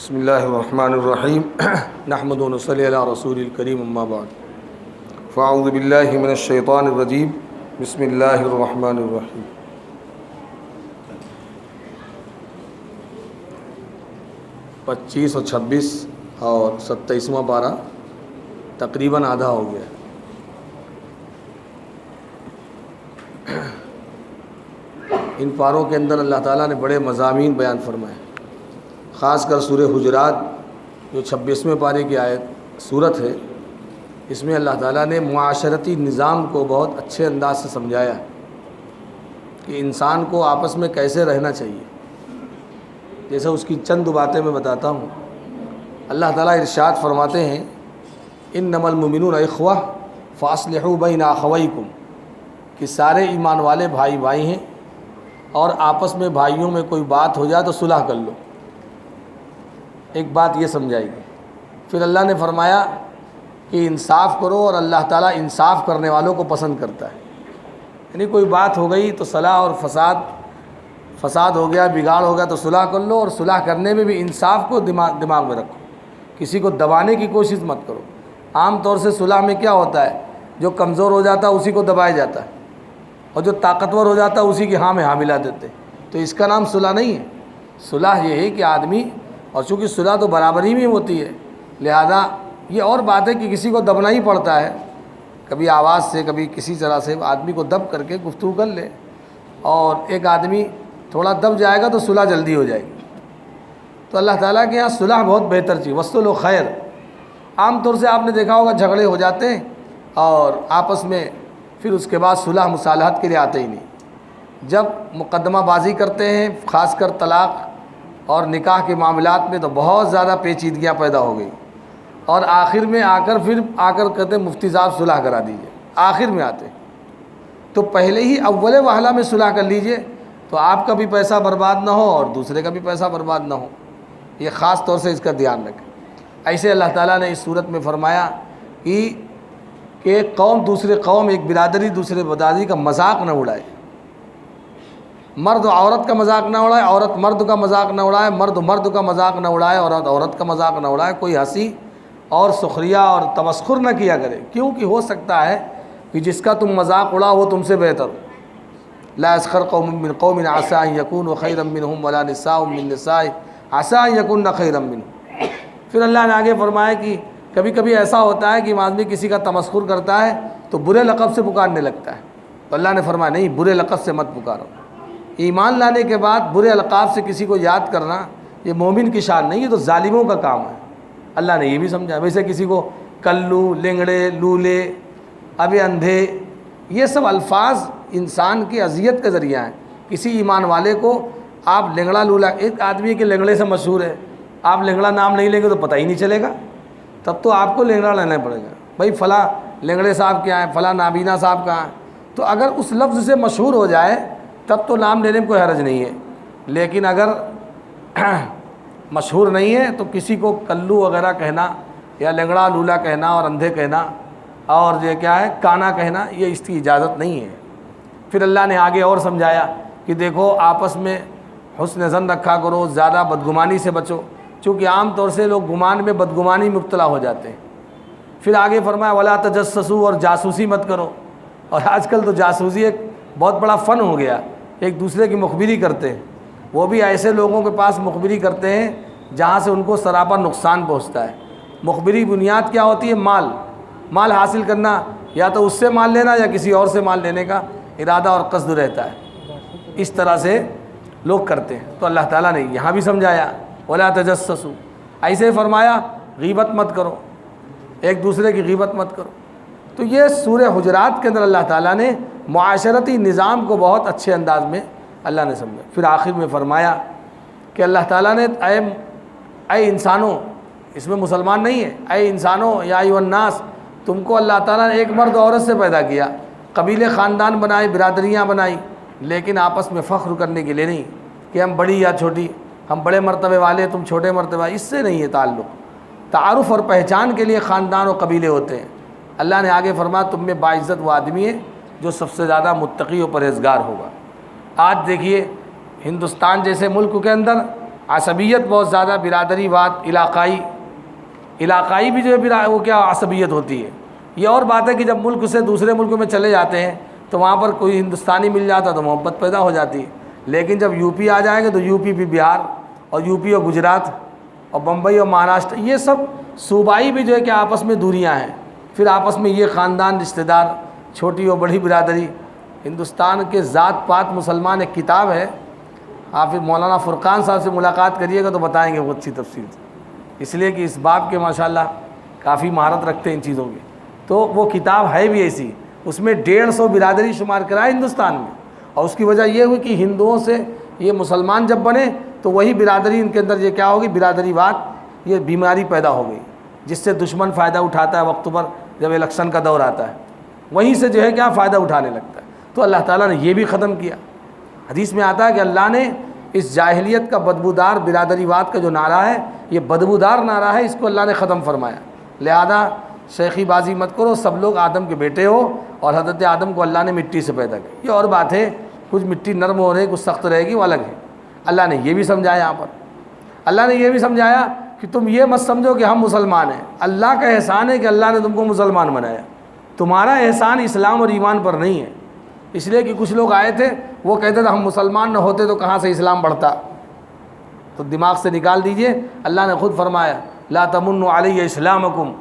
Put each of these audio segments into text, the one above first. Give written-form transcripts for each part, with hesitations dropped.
بسم اللہ الرحمن الرحیم نحمد و نصلی علی رسول الکریم اما بعد فاعوذ باللہ من الشیطان الرجیم بسم اللہ الرحمن الرحیم۔ 25 اور 26 اور 27واں پارہ تقریباً آدھا ہو گیا۔ ان پاروں کے اندر اللہ تعالیٰ نے بڑے مضامین بیان فرمائے، خاص کر سورہ حجرات جو 26ویں پارے کی آیت صورت ہے، اس میں اللہ تعالیٰ نے معاشرتی نظام کو بہت اچھے انداز سے سمجھایا کہ انسان کو آپس میں کیسے رہنا چاہیے۔ جیسے اس کی چند باتیں میں بتاتا ہوں۔ اللہ تعالیٰ ارشاد فرماتے ہیں انما المؤمنون اخوہ فاصلحوا بین اخویکم، کہ سارے ایمان والے بھائی بھائی ہیں اور آپس میں بھائیوں میں کوئی بات ہو جائے تو صلح کر لو۔ ایک بات یہ سمجھائی گئی۔ پھر اللہ نے فرمایا کہ انصاف کرو اور اللہ تعالیٰ انصاف کرنے والوں کو پسند کرتا ہے۔ یعنی کوئی بات ہو گئی تو صلاح اور فساد ہو گیا، بگاڑ ہو گیا تو صلح کر لو، اور صلح کرنے میں بھی انصاف کو دماغ میں رکھو، کسی کو دبانے کی کوشش مت کرو۔ عام طور سے صلح میں کیا ہوتا ہے، جو کمزور ہو جاتا ہے اسی کو دبایا جاتا ہے، اور جو طاقتور ہو جاتا ہے اسی کی ہاں میں ہاں ملا دیتے۔ تو اس کا نام صلح نہیں ہے۔ صلح یہ ہے کہ آدمی، اور چونکہ صلح تو برابری میں ہوتی ہے، لہذا یہ اور بات ہے کہ کسی کو دبنا ہی پڑتا ہے، کبھی آواز سے کبھی کسی طرح سے آدمی کو دب کر کے گفتگو کر لے، اور ایک آدمی تھوڑا دب جائے گا تو صلح جلدی ہو جائے گی۔ تو اللہ تعالیٰ کے یہاں صلح بہت بہتر چیز، وصل و خیر۔ عام طور سے آپ نے دیکھا ہوگا جھگڑے ہو جاتے ہیں اور آپس میں پھر اس کے بعد صلح مصالحت کے لیے آتے ہی نہیں۔ جب مقدمہ بازی کرتے ہیں، خاص کر طلاق اور نکاح کے معاملات میں، تو بہت زیادہ پیچیدگیاں پیدا ہو گئی، اور آخر میں آ کر کہتے ہیں مفتی صاحب صلح کرا دیجئے، آخر میں آتے۔ تو پہلے ہی اول وہلہ میں صلح کر لیجئے تو آپ کا بھی پیسہ برباد نہ ہو اور دوسرے کا بھی پیسہ برباد نہ ہو۔ یہ خاص طور سے اس کا دھیان رکھیں۔ ایسے اللہ تعالیٰ نے اس صورت میں فرمایا کہ ایک قوم دوسرے قوم، ایک برادری دوسرے برادری کا مذاق نہ اڑائے۔ مرد عورت کا مذاق نہ اڑائے، عورت مرد کا مذاق نہ اڑائے، مرد کا مذاق نہ اڑائے، عورت کا مذاق نہ اڑائے۔ کوئی ہنسی اور سخریہ اور تمسخر نہ کیا کرے، کیونکہ ہو سکتا ہے کہ جس کا تم مذاق اڑا وہ تم سے بہتر ہو۔ لا يسخر قوم من قوم عسى ان يكونوا خيرا منهم ولا نساء من نساء عسى ان يكن خيرا منهم۔ پھر اللہ نے آگے فرمایا کہ کبھی کبھی ایسا ہوتا ہے کہ آدمی کسی کا تمسخر کرتا ہے تو برے لقب سے پکارنے لگتا ہے، تو اللہ نے فرمایا نہیں، برے لقب سے مت پکارو۔ ایمان لانے کے بعد برے القاب سے کسی کو یاد کرنا یہ مومن کی شان نہیں، یہ تو ظالموں کا کام ہے۔ اللہ نے یہ بھی سمجھا۔ ویسے کسی کو کلو، لنگڑے، لولے، ابے اندھے، یہ سب الفاظ انسان کی اذیت کا ذریعہ ہیں۔ کسی ایمان والے کو آپ لنگڑا لولا، ایک آدمی کے لنگڑے سے مشہور ہے، آپ لنگڑا نام نہیں لیں گے تو پتہ ہی نہیں چلے گا، تب تو آپ کو لنگڑا لینا پڑے گا۔ بھائی فلاں لنگڑے صاحب کیا ہیں، فلاں نابینا صاحب کہاں ہیں۔ تو اگر اس لفظ سے مشہور ہو جائے تب تو نام لینے میں کوئی حرج نہیں ہے، لیکن اگر مشہور نہیں ہے تو کسی کو کلو وغیرہ کہنا یا لنگڑا لولا کہنا اور اندھے کہنا اور یہ کیا ہے کانا کہنا، یہ اس کی اجازت نہیں ہے۔ پھر اللہ نے آگے اور سمجھایا کہ دیکھو آپس میں حسن ظن رکھا کرو، زیادہ بدگمانی سے بچو، چونکہ عام طور سے لوگ گمان میں بدگمانی مبتلا ہو جاتے ہیں۔ پھر آگے فرمایا ولا تجسسوا، اور جاسوسی مت کرو۔ اور آج کل تو جاسوسی ایک بہت بڑا فن ہو گیا، ایک دوسرے کی مخبری کرتے ہیں، وہ بھی ایسے لوگوں کے پاس مخبری کرتے ہیں جہاں سے ان کو سراپا نقصان پہنچتا ہے۔ مخبری بنیاد کیا ہوتی ہے؟ مال حاصل کرنا، یا تو اس سے مال لینا یا کسی اور سے مال لینے کا ارادہ اور قصد رہتا ہے۔ اس طرح سے لوگ کرتے ہیں۔ تو اللہ تعالیٰ نے یہاں بھی سمجھایا ولا تجسسوا، ایسے فرمایا غیبت مت کرو، ایک دوسرے کی غیبت مت کرو۔ تو یہ سورہ حجرات کے اندر اللہ تعالیٰ نے معاشرتی نظام کو بہت اچھے انداز میں اللہ نے سمجھا۔ پھر آخر میں فرمایا کہ اللہ تعالیٰ نے اے انسانوں، اس میں مسلمان نہیں ہے، اے انسانوں یا ایھا الناس، تم کو اللہ تعالیٰ نے ایک مرد و عورت سے پیدا کیا، قبیلے خاندان بنائے، برادریاں بنائی، لیکن آپس میں فخر کرنے کے لیے نہیں کہ ہم بڑی یا چھوٹی، ہم بڑے مرتبے والے تم چھوٹے مرتبہ، اس سے نہیں ہے تعلق۔ تعارف اور پہچان کے لیے خاندان اور قبیلے ہوتے ہیں۔ اللہ نے آگے فرمایا تم میں باعزت وہ آدمی ہے جو سب سے زیادہ متقی و پرہیزگار ہوگا۔ آج دیکھیے ہندوستان جیسے ملک کے اندر عصبیت بہت زیادہ، برادری واد، علاقائی بھی جو ہے وہ کیا عصبیت ہوتی ہے۔ یہ اور بات ہے کہ جب ملک سے دوسرے ملکوں میں چلے جاتے ہیں تو وہاں پر کوئی ہندوستانی مل جاتا تو محبت پیدا ہو جاتی ہے، لیکن جب یو پی آ جائیں گے تو یو پی بھی بہار، اور یو پی اور گجرات اور بمبئی اور مہاراشٹر، یہ سب صوبائی بھی جو ہے کہ آپس میں دوریاں ہیں، پھر آپس میں یہ خاندان، رشتہ دار، چھوٹی اور بڑی برادری۔ ہندوستان کے ذات پات مسلمان ایک کتاب ہے، آپ مولانا فرقان صاحب سے ملاقات کریے گا تو بتائیں گے وہ اچھی تفصیل سے، اس لیے کہ اس باب کے ماشاءاللہ کافی مہارت رکھتے ہیں ان چیزوں کی۔ تو وہ کتاب ہے بھی ایسی، اس میں 150 برادری شمار کرائے ہندوستان میں، اور اس کی وجہ یہ ہوئی کہ ہندوؤں سے یہ مسلمان جب بنے تو وہی برادری ان کے اندر یہ کیا ہوگی، برادری واد، یہ بیماری پیدا ہو گئی، جس سے دشمن فائدہ اٹھاتا ہے وقت پر جب الیکشن کا دور آتا ہے، وہیں سے جو ہے کیا فائدہ اٹھانے لگتا ہے۔ تو اللہ تعالیٰ نے یہ بھی ختم کیا۔ حدیث میں آتا ہے کہ اللہ نے اس جاہلیت کا بدبودار برادری واد کا جو نعرہ ہے، یہ بدبودار نعرہ ہے، اس کو اللہ نے ختم فرمایا۔ لہذا شیخی بازی مت کرو، سب لوگ آدم کے بیٹے ہو، اور حضرت آدم کو اللہ نے مٹی سے پیدا کیا۔ یہ اور بات ہے، کچھ مٹی نرم ہو رہی، کچھ سخت رہے گی، وہ الگ ہے۔ اللہ نے یہ بھی سمجھایا یہاں پر، اللہ نے یہ بھی سمجھایا کہ تم یہ مت سمجھو کہ ہم مسلمان ہیں، اللہ کا احسان ہے کہ اللہ نے تم کو مسلمان بنایا، تمہارا احسان اسلام اور ایمان پر نہیں ہے۔ اس لیے کہ کچھ لوگ آئے تھے، وہ کہتے تھے ہم مسلمان نہ ہوتے تو کہاں سے اسلام بڑھتا، تو دماغ سے نکال دیجئے۔ اللہ نے خود فرمایا لا تمنوا علی اسلامکم،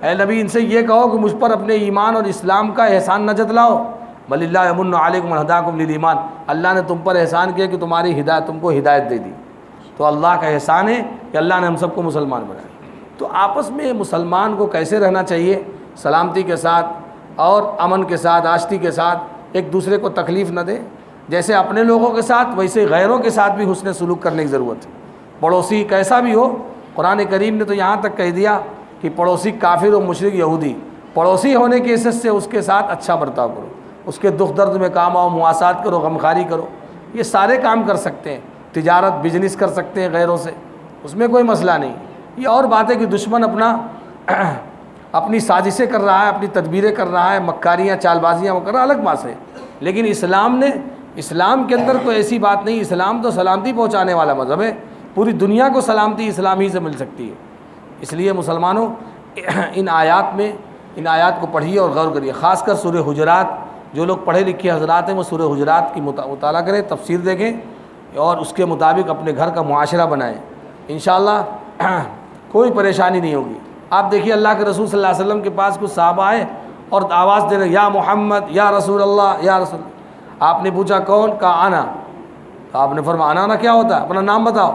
اے نبی ان سے یہ کہو کہ مجھ پر اپنے ایمان اور اسلام کا احسان نہ جتلاؤ، بل اللہ یمن علیکم ان ہداکم للایمان، اللہ نے تم پر احسان کیا کہ تمہاری ہدایت، تم کو ہدایت دے دی۔ تو اللہ کا احسان ہے کہ اللہ نے ہم سب کو مسلمان بنایا۔ تو آپس میں مسلمان کو کیسے رہنا چاہیے، سلامتی کے ساتھ اور امن کے ساتھ، آشتی کے ساتھ، ایک دوسرے کو تکلیف نہ دے، جیسے اپنے لوگوں کے ساتھ ویسے غیروں کے ساتھ بھی حسن سلوک کرنے کی ضرورت ہے۔ پڑوسی کیسا بھی ہو، قرآن کریم نے تو یہاں تک کہہ دیا کہ پڑوسی کافر و مشرک یہودی، پڑوسی ہونے کی حیثیت سے اس کے ساتھ اچھا برتاؤ کرو، اس کے دکھ درد میں کام آؤ، مواسات کرو، غمخواری کرو، یہ سارے کام کر سکتے ہیں، تجارت بزنس کر سکتے ہیں غیروں سے، اس میں کوئی مسئلہ نہیں۔ یہ اور بات ہے کہ دشمن اپنی سازشیں کر رہا ہے، اپنی تدبیریں کر رہا ہے، مکاریاں چال بازیاں وہ کر رہا ہے، الگ بات ہے، لیکن اسلام کے اندر کوئی ایسی بات نہیں۔ اسلام تو سلامتی پہنچانے والا مذہب ہے، پوری دنیا کو سلامتی اسلام ہی سے مل سکتی ہے۔ اس لیے مسلمانوں ان آیات کو پڑھیے اور غور کریے، خاص کر سورہ حجرات، جو لوگ پڑھے لکھے حضرات ہیں وہ سورہ حجرات کی مطالعہ کریں، تفسیر دیکھیں اور اس کے مطابق اپنے گھر کا معاشرہ بنائیں، انشاءاللہ کوئی پریشانی نہیں ہوگی۔ آپ دیکھیے اللہ کے رسول صلی اللہ علیہ وسلم کے پاس کچھ صحابہ آئے اور آواز دے رہے یا محمد یا رسول اللہ یا رسول اللہ۔ آپ نے پوچھا کون؟ کہا انا۔ آپ نے فرمایا انا کیا ہوتا ہے، اپنا نام بتاؤ۔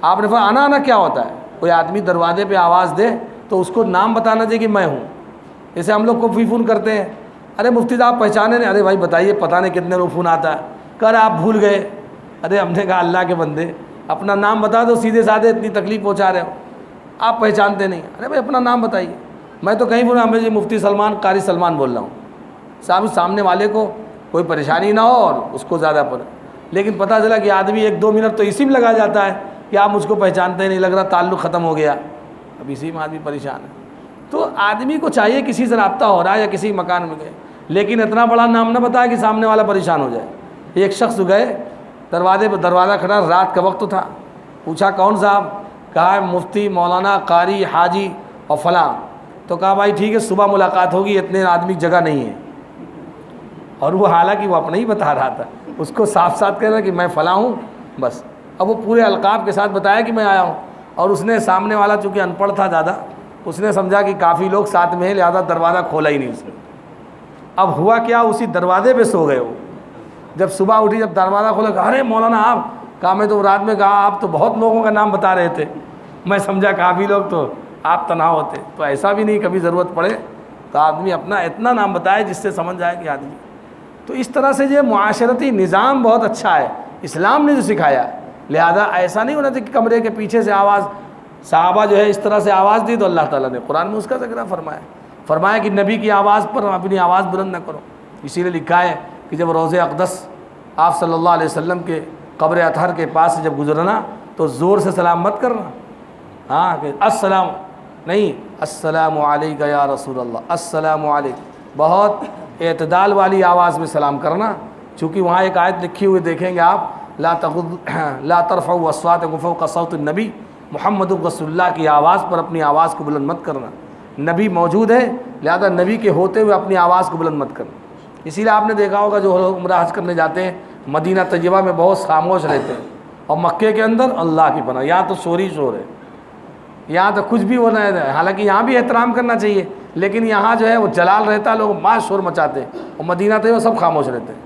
آپ نے فرمایا انا کیا ہوتا ہے؟ کوئی آدمی دروازے پہ آواز دے تو اس کو نام بتانا چاہیے کہ میں ہوں، جیسے ہم لوگ کو فون کرتے ہیں، ارے مفتی صاحب پہچانے نہیں، ارے بھائی بتائیے، پتہ نہیں کتنے لوگ فون آتا ہے، کر آپ بھول گئے، ارے ہم نے کہا اللہ کے بندے اپنا نام بتا دو، سیدھے سادھے اتنی تکلیف پہنچا رہے ہو، آپ پہچانتے نہیں، ارے بھائی اپنا نام بتائیے۔ میں تو کہیں بولا میں مفتی سلمان قاری سلمان بول رہا ہوں، صاحب سامنے والے کو کوئی پریشانی نہ ہو اور اس کو زیادہ پڑے، لیکن پتہ چلا کہ آدمی 1-2 منٹ تو اسی میں لگا جاتا ہے کہ آپ مجھ کو پہچانتے نہیں، لگ رہا تعلق ختم ہو گیا، اب اسی میں آدمی پریشان ہے۔ تو آدمی کو چاہیے کسی سے رابطہ ہو رہا ہے یا کسی مکان میں گئے، لیکن اتنا بڑا نام نہ بتایا کہ سامنے والا پریشان ہو جائے۔ ایک شخص گئے دروازے پہ، دروازہ کھڑا، رات کا وقت تھا، پوچھا کون صاحب؟ کہا مفتی مولانا قاری حاجی اور فلاں۔ تو کہا بھائی ٹھیک ہے صبح ملاقات ہوگی، اتنے آدمی جگہ نہیں ہے، اور وہ حالانکہ وہ اپنا ہی بتا رہا تھا، اس کو صاف صاف کہہ رہا کہ میں فلاں ہوں بس۔ اب وہ پورے القاب کے ساتھ بتایا کہ میں آیا ہوں، اور اس نے سامنے والا چونکہ ان پڑھ تھا زیادہ، اس نے سمجھا کہ کافی لوگ ساتھ میں ہیں، لہذا دروازہ کھولا ہی نہیں اس نے۔ اب ہوا کیا، اسی دروازے پہ سو گئے وہ۔ جب صبح اٹھی، جب دروازہ کھولا، کہا ارے مولانا آپ، کہا میں تو رات میں کہا آپ تو بہت لوگوں کا نام بتا رہے تھے، میں سمجھا کافی لوگ تو آپ تنہا ہوتے۔ تو ایسا بھی نہیں، کبھی ضرورت پڑے تو آدمی اپنا اتنا نام بتائے جس سے سمجھ جائے کہ آدمی۔ تو اس طرح سے یہ معاشرتی نظام بہت اچھا ہے، اسلام نے جو سکھایا، لہذا ایسا نہیں ہونا چاہیے کہ کمرے کے پیچھے سے آواز، صحابہ جو ہے اس طرح سے آواز دی تو اللہ تعالیٰ نے قرآن میں اس کا ذکر فرمایا کہ نبی کی آواز پر اپنی آواز بلند نہ کرو۔ اسی لیے لکھا ہے کہ جب روضہ اقدس آپ صلی اللہ علیہ وسلم کے قبر اطہر کے پاس سے جب گزرنا تو زور سے سلام مت کرنا، ہاں کہ السلام نہیں، السلام علیکہ یا رسول اللہ، السلام علیکم، بہت اعتدال والی آواز میں سلام کرنا، چونکہ وہاں ایک آیت لکھی ہوئی دیکھیں گے آپ، لا ترفعوا اصواتکم فوق صوت النبی، محمد رسول اللہ کی آواز پر اپنی آواز کو بلند مت کرنا، نبی موجود ہے لہذا نبی کے ہوتے ہوئے اپنی آواز کو بلند مت کرنا۔ اسی لیے آپ نے دیکھا ہوگا جو عمرہ حج کرنے جاتے ہیں مدینہ طیبہ میں بہت خاموش رہتے ہیں، اور مکے کے اندر اللہ کی پناہ یہاں تو شور ہی شور ہے، یہاں تو کچھ بھی ہونا ہے، حالانکہ یہاں بھی احترام کرنا چاہیے لیکن یہاں جو ہے وہ جلال رہتا ہے، لوگ ماں شور مچاتے ہیں، اور مدینہ طیبہ سب خاموش رہتے ہیں۔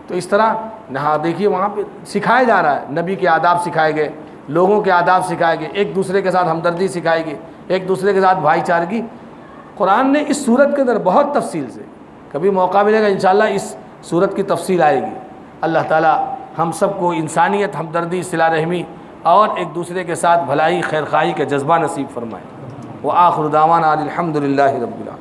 تو اس طرح یہاں دیکھیے وہاں پہ سکھایا جا رہا ہے، نبی کے آداب سکھائے گئے، لوگوں کے آداب سکھائے گئے، ایک دوسرے کے ساتھ ہمدردی سکھائی گئی، ایک دوسرے کے ساتھ بھائی چارگی۔ قرآن نے اس صورت کے اندر بہت تفصیل سے، کبھی موقع ملے گا انشاءاللہ اس صورت کی تفصیل آئے گی۔ اللہ تعالی ہم سب کو انسانیت، ہمدردی، صلہ رحمی اور ایک دوسرے کے ساتھ بھلائی خیرخواہی کا جذبہ نصیب فرمائے۔ وآخر دعوانا الحمد للہ رب العالمین۔